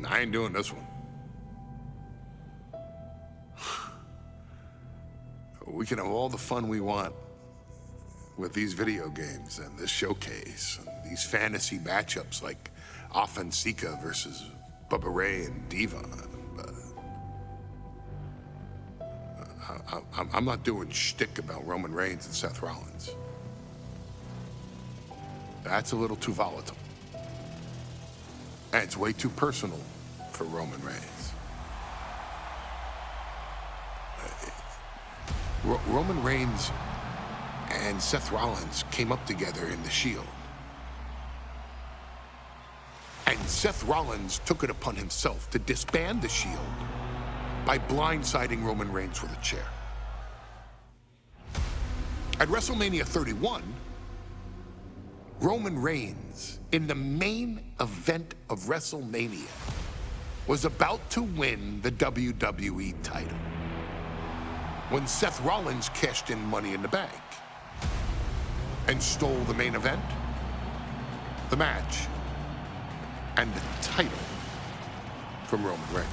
I ain't doing this one. We can have all the fun we want with these video games and this showcase and these fantasy matchups like Offensica versus Bubba Ray and Diva. I'm not doing shtick about Roman Reigns and Seth Rollins. That's a little too volatile. And it's way too personal for Roman Reigns. Roman Reigns and Seth Rollins came up together in the Shield. And Seth Rollins took it upon himself to disband the Shield by blindsiding Roman Reigns with a chair. At WrestleMania 31, Roman Reigns, in the main event of WrestleMania, was about to win the WWE title when Seth Rollins cashed in Money in the Bank and stole the main event, the match, and the title from Roman Reigns.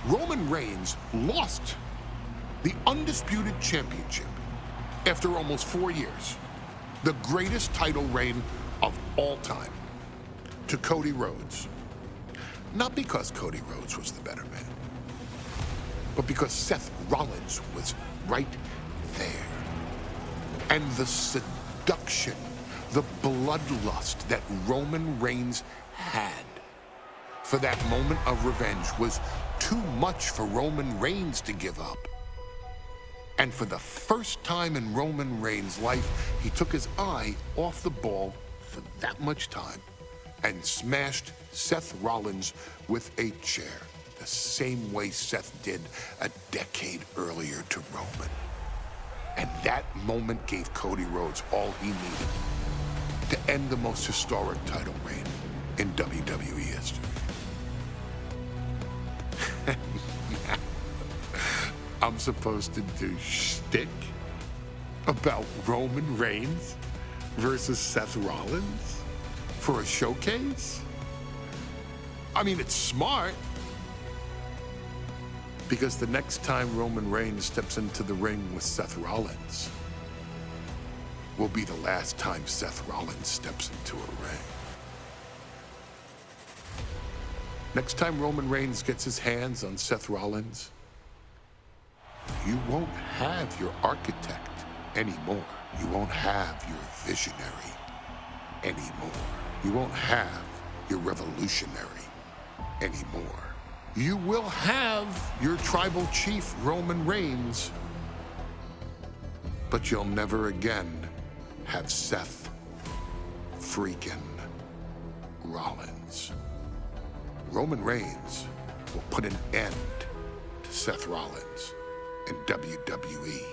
Roman Reigns lost the undisputed championship after almost 4 years, the greatest title reign of all time, to Cody Rhodes. Not because Cody Rhodes was the better man, but because Seth Rollins was right there. And the seduction, the bloodlust that Roman Reigns had for that moment of revenge was too much for Roman Reigns to give up. And for the first time in Roman Reigns' life, he took his eye off the ball for that much time and smashed Seth Rollins with a chair, the same way Seth did a decade earlier to Roman. And that moment gave Cody Rhodes all he needed to end the most historic title reign in WWE history. I'm supposed to do shtick about Roman Reigns versus Seth Rollins for a showcase? I mean, it's smart, because the next time Roman Reigns steps into the ring with Seth Rollins will be the last time Seth Rollins steps into a ring. Next time Roman Reigns gets his hands on Seth Rollins, you won't have your architect anymore. You won't have your visionary anymore. You won't have your revolutionary anymore. You will have your tribal chief, Roman Reigns, but you'll never again have Seth freaking Rollins. Roman Reigns will put an end to Seth Rollins in WWE.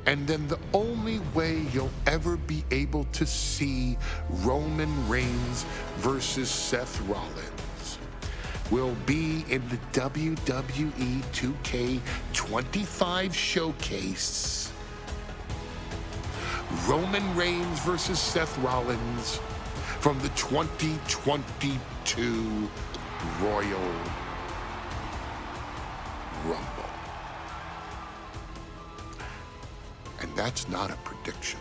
And then the only way you'll ever be able to see Roman Reigns versus Seth Rollins will be in the WWE 2K25 showcase. Roman Reigns versus Seth Rollins from the 2022 Royal Rumble. And that's not a prediction.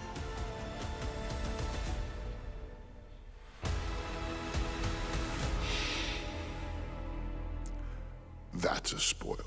That's a spoiler.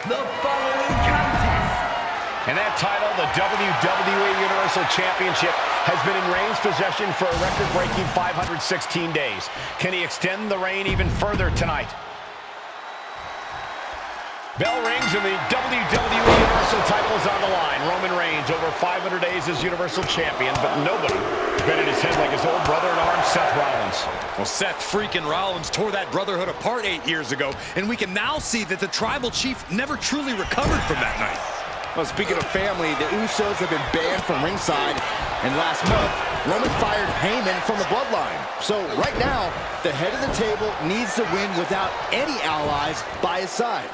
The following contest. And that title, the WWE Universal Championship, has been in Reigns' possession for a record-breaking 516 days. Can he extend the reign even further tonight? Bell rings and the WWE Universal title is on the line. Roman Reigns over 500 days as Universal Champion, but nobody been in his head like his old brother-in-arms, Seth Rollins. Well, Seth freaking Rollins tore that brotherhood apart 8 years ago, and we can now see that the Tribal Chief never truly recovered from that night. Well, speaking of family, the Usos have been banned from ringside, and last month, Roman fired Heyman from the Bloodline. So right now, the head of the table needs to win without any allies by his side.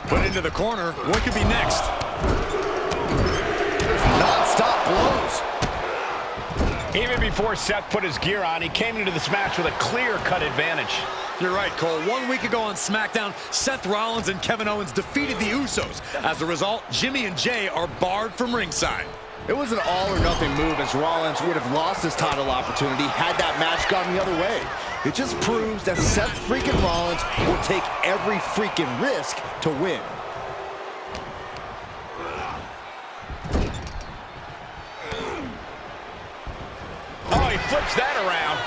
Put into the corner. What could be next? Non-stop blows. Even before Seth put his gear on, he came into this match with a clear-cut advantage. You're right, Cole. 1 week ago on SmackDown, Seth Rollins and Kevin Owens defeated the Usos. As a result, Jimmy and Jay are barred from ringside. It was an all-or-nothing move, as Rollins would have lost his title opportunity had that match gone the other way. It just proves that Seth freaking Rollins will take every freaking risk to win. Oh, he flips that around.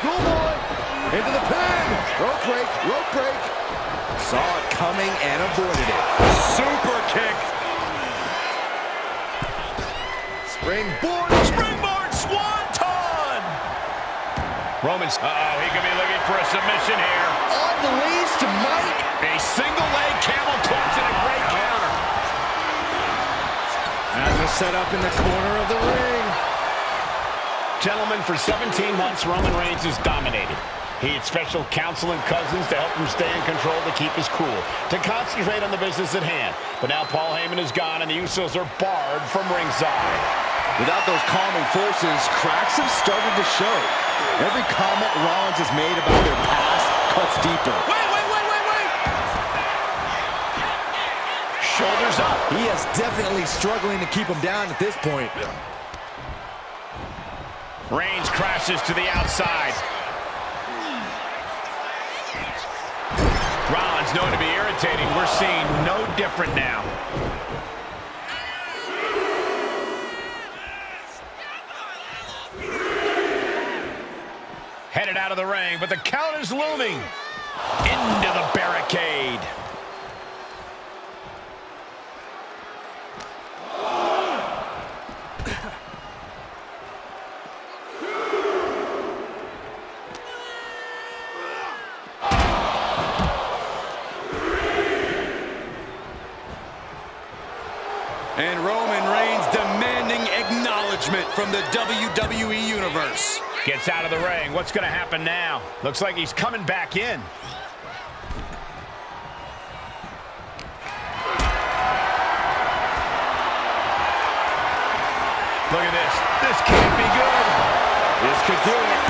Schoolboy into the pin. Rope break, rope break. Saw it coming and avoided it. Super kick. Springboard. Springboard swanton. Roman's, he could be looking for a submission here. On the leash to Mike. A single leg camel clutch and a great counter. As a setup in the corner of the ring. Gentlemen, for 17 months, Roman Reigns has dominated. He had special counsel and cousins to help him stay in control, to keep his cool, to concentrate on the business at hand. But now Paul Heyman is gone, and the Usos are barred from ringside. Without those calming forces, cracks have started to show. Every comment Rollins has made about their past cuts deeper. Wait. Shoulders up. He is definitely struggling to keep him down at this point. Reigns crashes to the outside. Rollins known to be irritating. We're seeing no different now. Headed out of the ring, but the count is looming. Into the barricade. And Roman Reigns demanding acknowledgement from the WWE Universe. Gets out of the ring. What's going to happen now? Looks like he's coming back in. Look at this. This can't be good. This could do it.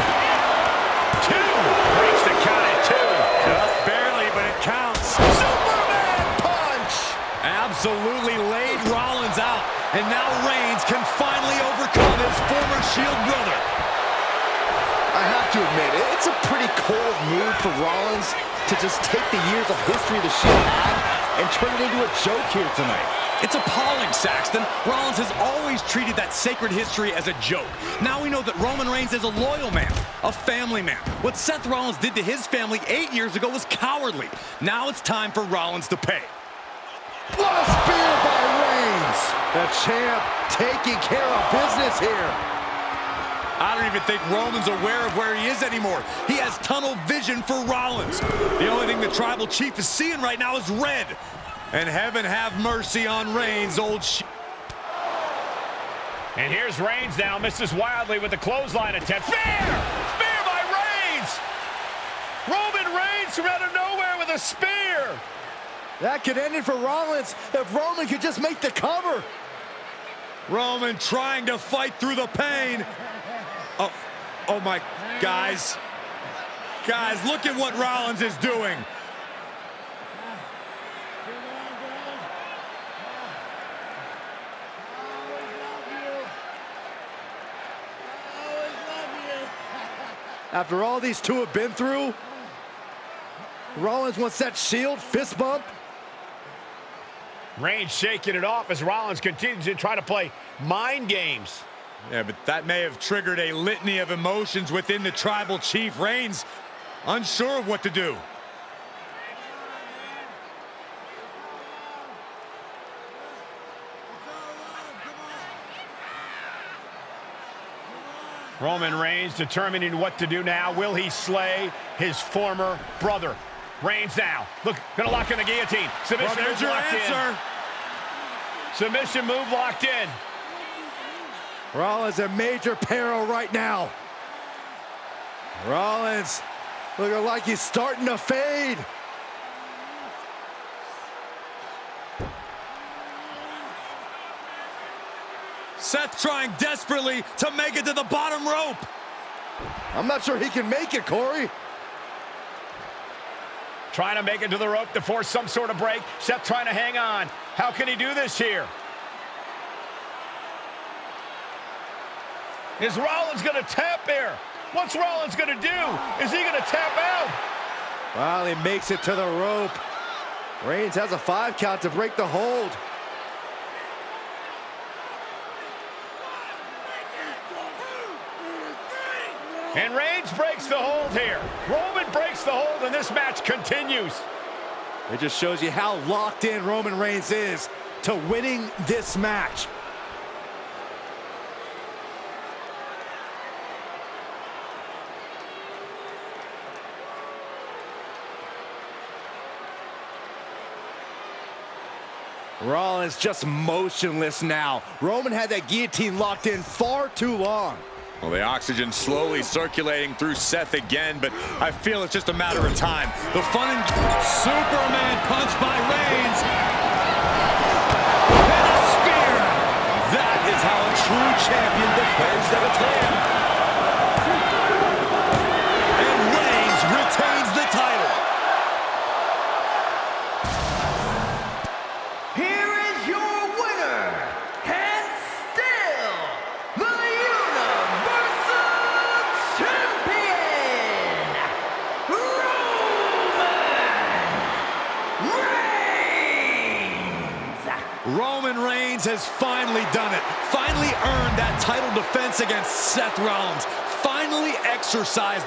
Two. Breaks the count at two. Just barely, but it counts. Superman punch! Absolutely laid Rollins out. And now Reigns can finally overcome his former Shield brother. I have to admit, it's a pretty cold move for Rollins to just take the years of history the Shield had and turn it into a joke here tonight. It's appalling, Saxton. Rollins has always treated that sacred history as a joke. Now we know that Roman Reigns is a loyal man, a family man. What Seth Rollins did to his family 8 years ago was cowardly. Now it's time for Rollins to pay. What a spear by Reigns! The champ taking care of business here. I don't even think Roman's aware of where he is anymore. He has tunnel vision for Rollins. The only thing the Tribal Chief is seeing right now is red. And heaven have mercy on Reigns, old And here's Reigns now, misses wildly with the clothesline attempt. Spear! Spear by Reigns! Roman Reigns from out of nowhere with a spear! That could end it for Rollins if Roman could just make the cover. Roman trying to fight through the pain. Oh my, guys. Guys, look at what Rollins is doing. After all these two have been through, Rollins wants that Shield fist bump. Reigns shaking it off as Rollins continues to try to play mind games. Yeah, but that may have triggered a litany of emotions within the tribal chief. Reigns unsure of what to do. Roman Reigns determining what to do now. Will he slay his former brother? Reigns now. Look, gonna lock in the guillotine. Submission Well, there's move your locked answer. in. Submission move locked in. Rollins in major peril right now. Rollins looking like he's starting to fade. Seth trying desperately to make it to the bottom rope. I'm not sure he can make it, Corey. Trying to make it to the rope to force some sort of break. Seth trying to hang on. How can he do this here? Is Rollins going to tap here? What's Rollins going to do? Is he going to tap out? Well, he makes it to the rope. Reigns has a 5 count to break the hold. And Reigns breaks the hold here. Roman breaks the hold, and this match continues. It just shows you how locked in Roman Reigns is to winning this match. Rollins just motionless now. Roman had that guillotine locked in far too long. Well, the oxygen slowly circulating through Seth again, but I feel it's just a matter of time. The fun and Superman punch by Reigns. And a spear. That is how a true champion defends their title. And Reigns retains the title. Here is your winner, and still the Universal Champion, Roman Reigns. Roman Reigns has finally done it. Finally earned that title defense against Seth Rollins. Finally exercised